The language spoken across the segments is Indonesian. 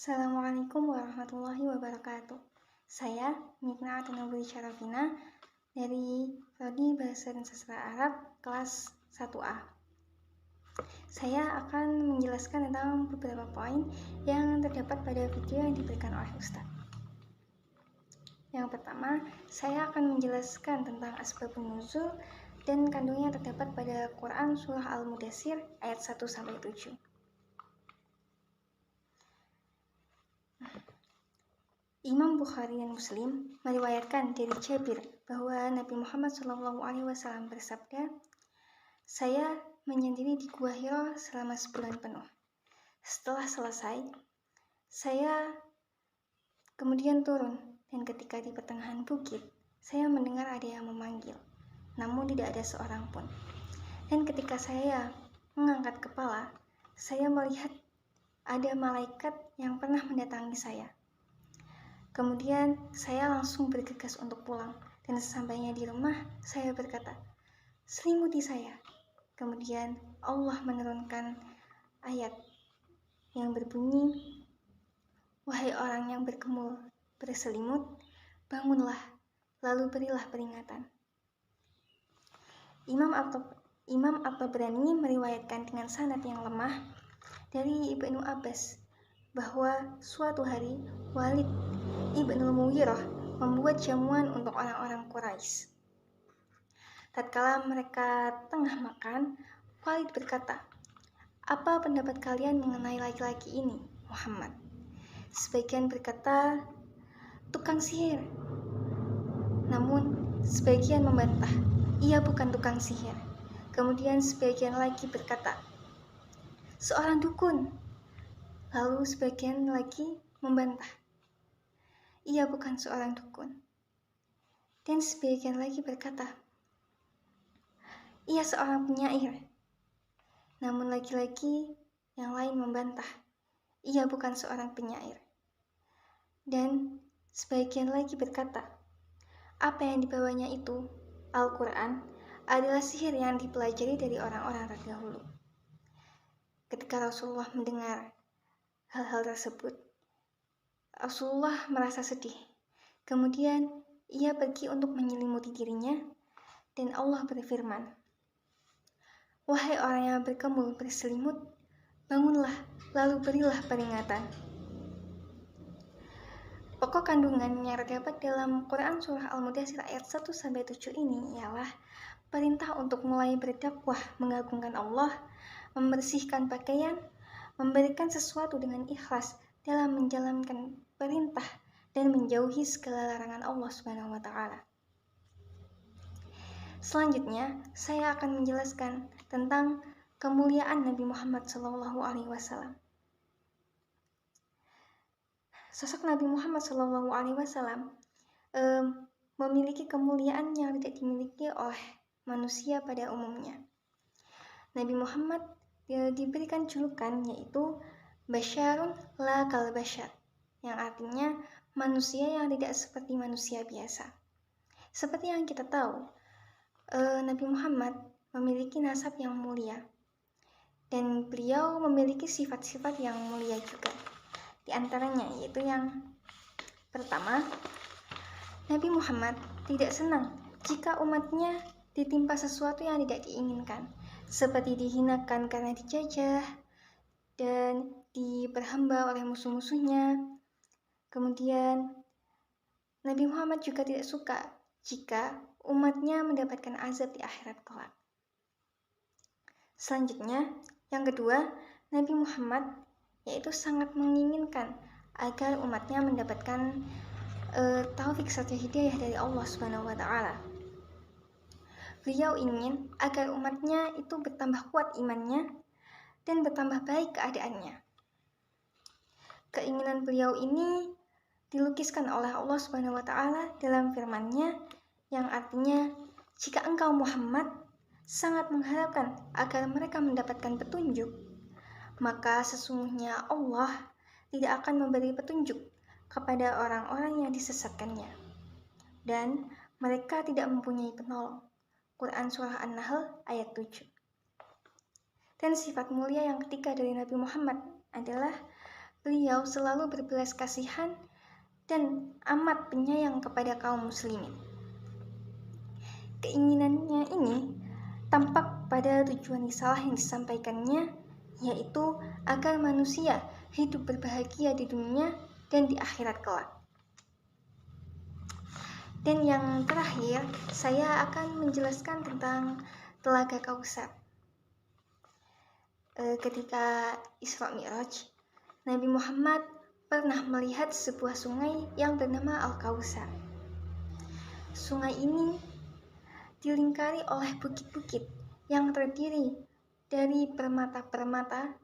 Assalamualaikum warahmatullahi wabarakatuh. Saya Mikna Atanaburi Syarafina dari Prodi Bahasa dan Sastra Arab kelas 1A. Saya akan menjelaskan tentang beberapa poin yang terdapat pada video yang diberikan oleh Ustaz. Yang pertama, saya akan menjelaskan tentang asbabun nuzul dan kandungnya terdapat pada Quran Surah Al-Mudaththir ayat 1-7. Imam Bukhari dan Muslim meriwayatkan dari Jabir bahwa Nabi Muhammad SAW bersabda, "Saya menyendiri di Gua Hira selama sebulan penuh. Setelah selesai, saya kemudian turun, dan ketika di pertengahan bukit, saya mendengar ada yang memanggil, namun tidak ada seorang pun. Dan ketika saya mengangkat kepala, saya melihat ada malaikat yang pernah mendatangi saya. Kemudian saya langsung bergegas untuk pulang, dan sesampainya di rumah, saya berkata, 'Selimuti saya.' Kemudian Allah menurunkan ayat yang berbunyi, 'Wahai orang yang berselimut, bangunlah, lalu berilah peringatan.' Imam At-Tabrani meriwayatkan dengan sanad yang lemah dari Ibnu Abbas bahwa suatu hari Walid Ibnul Mughirah membuat jamuan untuk orang-orang Quraisy. Tatkala mereka tengah makan, Walid berkata, 'Apa pendapat kalian mengenai laki-laki ini, Muhammad?' Sebagian berkata, 'Tukang sihir.' Namun sebagian membantah, 'Ia bukan tukang sihir.' Kemudian sebagian lagi berkata, 'Seorang dukun.' Lalu sebagian lagi membantah, 'Ia bukan seorang dukun.' Dan sebagian lagi berkata, 'Ia seorang penyair.' Namun lagi-lagi yang lain membantah, 'Ia bukan seorang penyair.' Dan sebagian lagi berkata, apa yang dibawanya itu, Al-Quran, adalah sihir yang dipelajari dari orang-orang terdahulu. Ketika Rasulullah mendengar hal-hal tersebut, Rasulullah merasa sedih. Kemudian ia pergi untuk menyelimuti dirinya, dan Allah berfirman, 'Wahai orang yang berselimut, bangunlah, lalu berilah peringatan.' Pokok kandungan yang terdapat dalam Quran Surah Al-Mudaththir ayat 1-7 ini ialah perintah untuk mulai berdakwah mengagungkan Allah, membersihkan pakaian, memberikan sesuatu dengan ikhlas dalam menjalankan perintah, dan menjauhi segala larangan Allah SWT. Selanjutnya, saya akan menjelaskan tentang kemuliaan Nabi Muhammad SAW. Sosok Nabi Muhammad SAW memiliki kemuliaan yang tidak dimiliki oleh manusia pada umumnya. Nabi Muhammad diberikan julukan yaitu Basyarun la kal basyar, yang artinya manusia yang tidak seperti manusia biasa. Seperti yang kita tahu, Nabi Muhammad memiliki nasab yang mulia, dan beliau memiliki sifat-sifat yang mulia juga. Di antaranya yaitu yang pertama, Nabi Muhammad tidak senang jika umatnya ditimpa sesuatu yang tidak diinginkan, seperti dihinakan karena dijajah dan diperhamba oleh musuh-musuhnya. Kemudian Nabi Muhammad juga tidak suka jika umatnya mendapatkan azab di akhirat kelak. Selanjutnya, yang kedua, Nabi Muhammad yaitu sangat menginginkan agar umatnya mendapatkan taufik serta hidayah dari Allah SWT. Beliau ingin agar umatnya itu bertambah kuat imannya dan bertambah baik keadaannya. Keinginan beliau ini dilukiskan oleh Allah SWT dalam firman-Nya yang artinya, jika engkau Muhammad sangat mengharapkan agar mereka mendapatkan petunjuk, maka sesungguhnya Allah tidak akan memberi petunjuk kepada orang-orang yang disesatkannya, dan mereka tidak mempunyai penolong. Quran Surah An-Nahl ayat 7. Dan sifat mulia yang ketiga dari Nabi Muhammad adalah beliau selalu berbelas kasihan dan amat penyayang kepada kaum muslimin. Keinginannya ini tampak pada tujuan risalah yang disampaikannya, yaitu agar manusia hidup berbahagia di dunia dan di akhirat kelak. Dan yang terakhir, saya akan menjelaskan tentang Telaga Kausar. Ketika Isra Mi'raj, Nabi Muhammad pernah melihat sebuah sungai yang bernama Al-Kausar. Sungai ini dilingkari oleh bukit-bukit yang terdiri dari permata-permata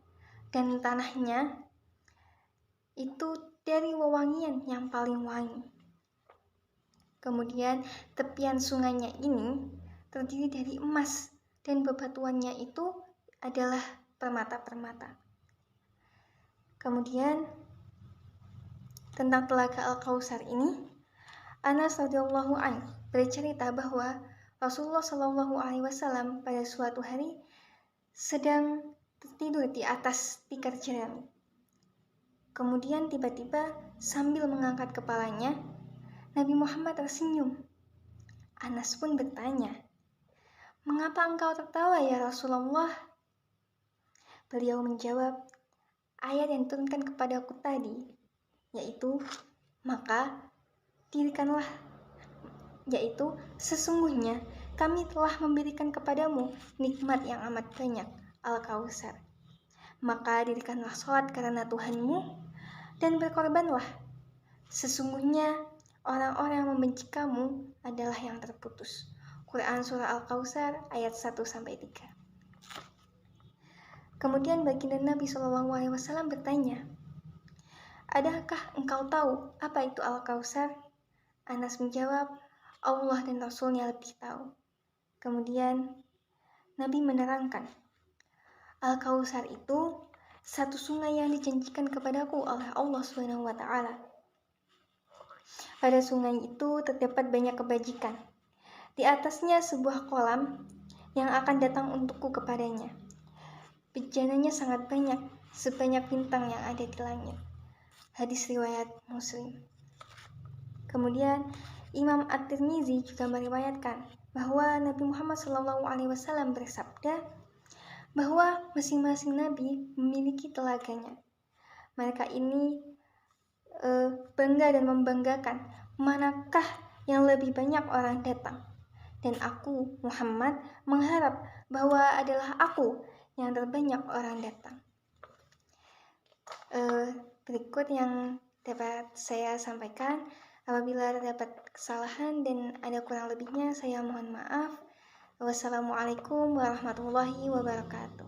dan tanahnya itu dari wewangian yang paling wangi. Kemudian tepian sungainya ini terdiri dari emas dan bebatuannya itu adalah permata-permata. Kemudian tentang Telaga Al-Kausar ini, Anas radhiyallahu anhu bercerita bahwa Rasulullah Shallallahu alaihi wasallam pada suatu hari sedang tertidur di atas tikar jerami. Kemudian tiba-tiba sambil mengangkat kepalanya, Nabi Muhammad tersenyum. Anas pun bertanya, "Mengapa engkau tertawa ya Rasulullah?" Beliau menjawab, "Ayat yang diturunkan kepadaku tadi, yaitu sesungguhnya kami telah memberikan kepadamu nikmat yang amat banyak, Al-Kausar. Maka dirikanlah sholat karena Tuhanmu dan berkorbanlah. Sesungguhnya orang-orang yang membenci kamu adalah yang terputus." Quran Surah Al-Kausar ayat 1-3. Kemudian baginda Nabi SAW bertanya, "Adakah engkau tahu apa itu Al-Kausar?" Anas menjawab, "Allah dan Rasulnya lebih tahu." Kemudian Nabi menerangkan, Al-Kausar itu satu sungai yang dijanjikan kepadaku oleh Allah SWT. Pada sungai itu terdapat banyak kebajikan. Di atasnya sebuah kolam yang akan datang untukku kepadanya. Bejananya sangat banyak, sebanyak bintang yang ada di langit. Hadis riwayat Muslim. Kemudian Imam At-Tirmizi juga meriwayatkan bahwa Nabi Muhammad SAW bersabda bahwa masing-masing nabi memiliki telaganya. Mereka ini bangga dan membanggakan manakah yang lebih banyak orang datang. Dan aku, Muhammad, mengharap bahwa adalah aku yang terbanyak orang datang. Berikut yang dapat saya sampaikan. Apabila terdapat kesalahan dan ada kurang lebihnya, saya mohon maaf. Wassalamualaikum warahmatullahi wabarakatuh.